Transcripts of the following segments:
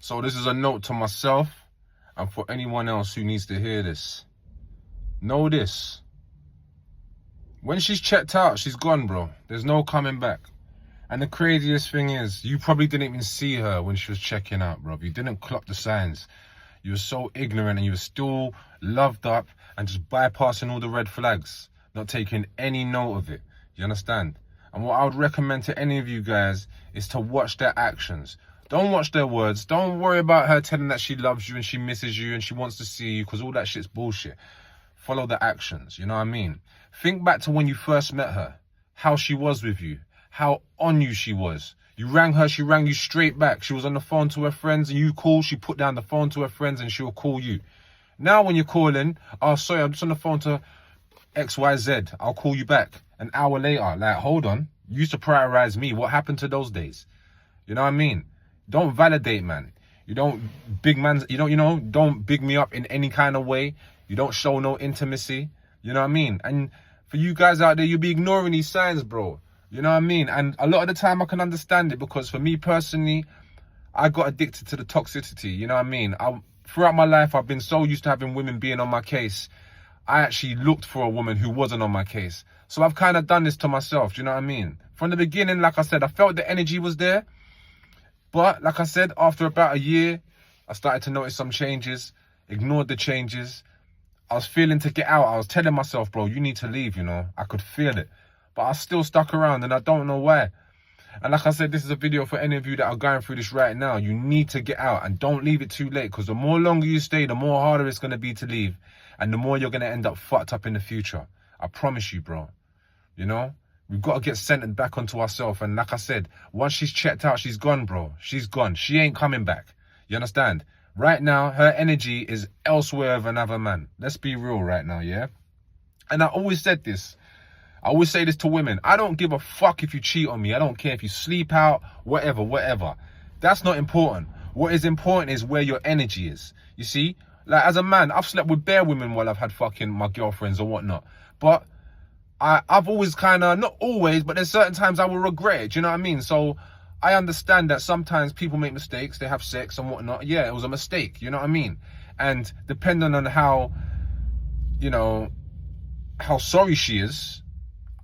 So this is a note to myself and for anyone else who needs to hear this. Know this. When she's checked out, she's gone, bro. There's no coming back. And the craziest thing is, you probably didn't even see her when she was checking out, bro. You didn't clock the signs. You were so ignorant and you were still loved up and just bypassing all the red flags, not taking any note of it. You understand? And what I would recommend to any of you guys is to watch their actions. Don't watch their words. Don't worry about her telling that she loves you and she misses you and she wants to see you, because all that shit's bullshit. Follow the actions, you know what I mean? Think back to when you first met her, how she was with you, how on you she was. You rang her, she rang you straight back. She was on the phone to her friends and you call, she put down the phone to her friends and she'll call you. Now when you're calling, oh, sorry, I'm just on the phone to XYZ, I'll call you back an hour later. Like, hold on, you used to prioritize me. What happened to those days? You know what I mean? Don't validate, man. You don't don't big me up in any kind of way. You don't show no intimacy. You know what I mean? And for you guys out there, you'll be ignoring these signs, bro. You know what I mean? And a lot of the time I can understand it, because for me personally, I got addicted to the toxicity. You know what I mean? Throughout my life, I've been so used to having women being on my case. I actually looked for a woman who wasn't on my case. So I've kind of done this to myself. Do you know what I mean? From the beginning, like I said, I felt the energy was there. But like I said, after about a year, I started to notice some changes, ignored the changes. I was feeling to get out. I was telling myself, bro, you need to leave, you know. I could feel it. But I still stuck around and I don't know why. And like I said, this is a video for any of you that are going through this right now. You need to get out and don't leave it too late, because the more longer you stay, the more harder it's going to be to leave. And the more you're going to end up fucked up in the future. I promise you, bro. You know? We've got to get centered back onto ourselves. And like I said, once she's checked out, she's gone, bro. She's gone. She ain't coming back. You understand? Right now, her energy is elsewhere with another man. Let's be real right now, yeah? And I always said this. I always say this to women. I don't give a fuck if you cheat on me. I don't care if you sleep out, whatever. That's not important. What is important is where your energy is. You see? Like, as a man, I've slept with bare women while I've had fucking my girlfriends or whatnot. But I've always kind of, not always, but there's certain times I will regret it. Do you know what I mean? So I understand that sometimes people make mistakes. They have sex and whatnot. Yeah, it was a mistake. You know what I mean? And depending on how, you know, how sorry she is,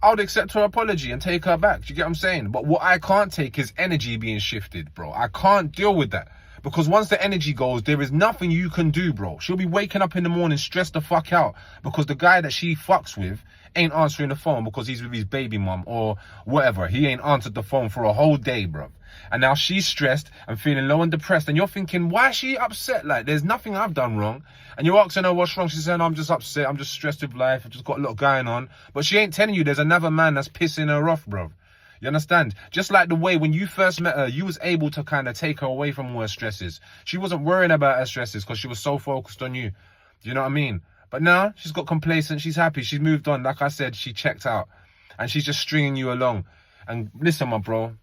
I would accept her apology and take her back. Do you get what I'm saying? But what I can't take is energy being shifted, bro. I can't deal with that. Because once the energy goes, there is nothing you can do, bro. She'll be waking up in the morning stressed the fuck out because the guy that she fucks with ain't answering the phone because he's with his baby mum or whatever. He ain't answered the phone for a whole day, bro. And now she's stressed and feeling low and depressed. And you're thinking, why is she upset? Like, there's nothing I've done wrong. And you're asking her what's wrong. She's saying, I'm just upset. I'm just stressed with life. I've just got a lot going on. But she ain't telling you there's another man that's pissing her off, bro. You understand? Just like the way when you first met her, you was able to kind of take her away from her stresses. She wasn't worrying about her stresses because she was so focused on you. Do you know what I mean? But now she's got complacent. She's happy. She's moved on. Like I said, she checked out. And she's just stringing you along. And listen, my bro,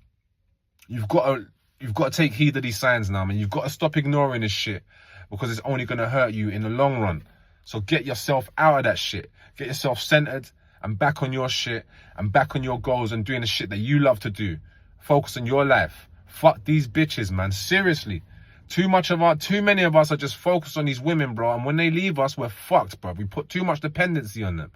you've got to take heed of these signs now, man. You've got to stop ignoring this shit because it's only going to hurt you in the long run. So get yourself out of that shit. Get yourself centered and back on your shit and back on your goals and doing the shit that you love to do. Focus on your life. Fuck these bitches, man. Seriously. Too many of us are just focused on these women, bro. And when they leave us, we're fucked, bro. We put too much dependency on them.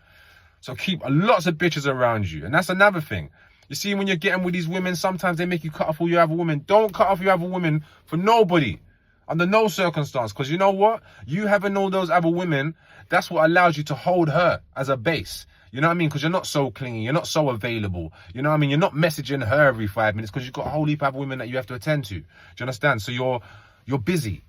So keep lots of bitches around you. And that's another thing. You see, when you're getting with these women, sometimes they make you cut off all your other women. Don't cut off your other women for nobody. Under no circumstance. Because you know what? You having all those other women, that's what allows you to hold her as a base. You know what I mean? Because you're not so clingy. You're not so available. You know what I mean? You're not messaging her every 5 minutes because you've got a whole heap of other women that you have to attend to. Do you understand? So you're busy.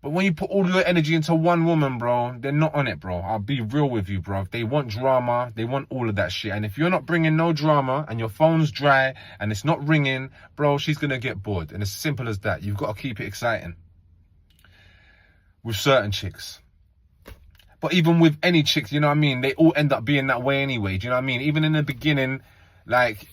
But when you put all your energy into one woman, bro, they're not on it, bro. I'll be real with you, bro. They want drama. They want all of that shit. And if you're not bringing no drama and your phone's dry and it's not ringing, bro, she's going to get bored. And it's simple as that. You've got to keep it exciting. With certain chicks. But even with any chicks, you know what I mean? They all end up being that way anyway. Do you know what I mean? Even in the beginning, like,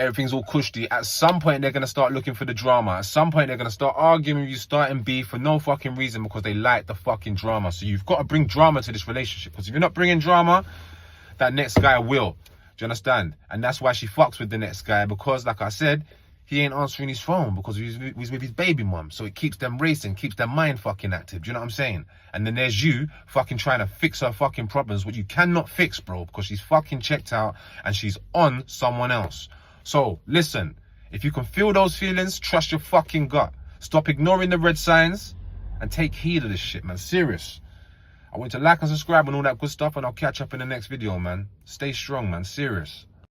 everything's all cushy. At some point, they're going to start looking for the drama. At some point, they're going to start arguing with you, starting beef for no fucking reason because they like the fucking drama. So you've got to bring drama to this relationship. Because if you're not bringing drama, that next guy will. Do you understand? And that's why she fucks with the next guy. Because, like I said, he ain't answering his phone because he's with his baby mum. So it keeps them racing, keeps their mind fucking active. Do you know what I'm saying? And then there's you fucking trying to fix her fucking problems, which you cannot fix, bro, because she's fucking checked out and she's on someone else. So listen, if you can feel those feelings, trust your fucking gut. Stop ignoring the red signs and take heed of this shit, man. Serious. I want you to like and subscribe and all that good stuff, and I'll catch up in the next video, man. Stay strong, man. Serious.